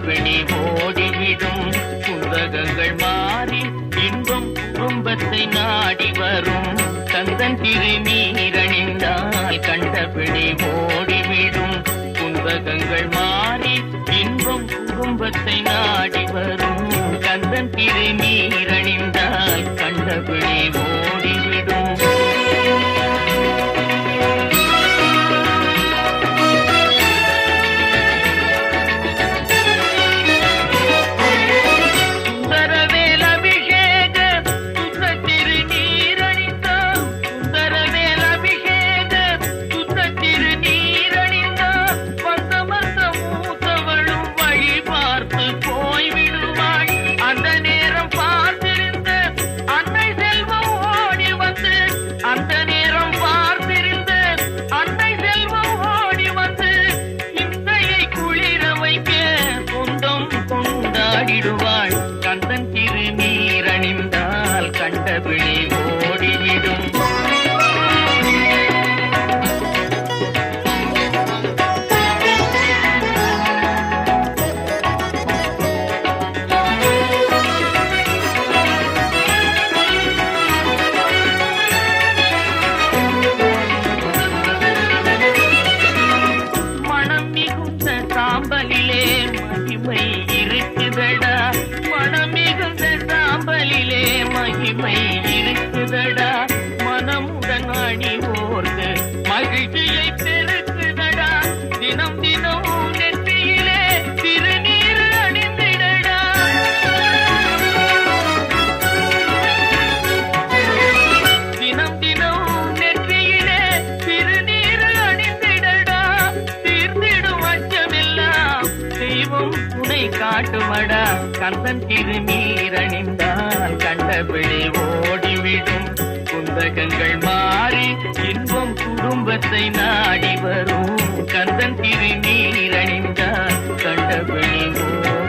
கண்டபிணி ஓடிவிடும். குந்தகங்கள் மாறி இன்பம் குடும்பத்தை நாடி வரும். கந்தன் திருநீரணிந்தால் கண்டபிணி ஓடிவிடும். குந்தகங்கள் மாறி இன்பம் குடும்பத்தை நாடி வரும். கந்தன் திருநீரணிந்தால் கண்டபிணி ஓடிவிடும். கந்தன் திருநீரணிந்தால் கண்டபிணி ஓடிவிடும். மனம் மிகுந்த சாம்பலிலே மகிமை இருக்குதடா. சாம்பலிலே மகிமை இருக்குதடா. மனமுடன் அணிவோர்க்கு மகிழ்ச்சியை பெருக்குதடா. தினம் தினம் நெற்றியிலே திருநீர் அணிந்திடடா. தினம் தினம் நெற்றியிலே திருநீர் அணிந்திடடா. தீர்ந்திடும் அச்சமெல்லாம் தெய்வம் துணை காட்டுமடா. கந்தன் திருநீரணிந்தால் கண்டபிணி ஓடிவிடும். குந்தகங்கள் மாறி இன்பம் குடும்பத்தை நாடி வரும். கந்தன் திருநீரணிந்தால் கண்டபிணி ஓடி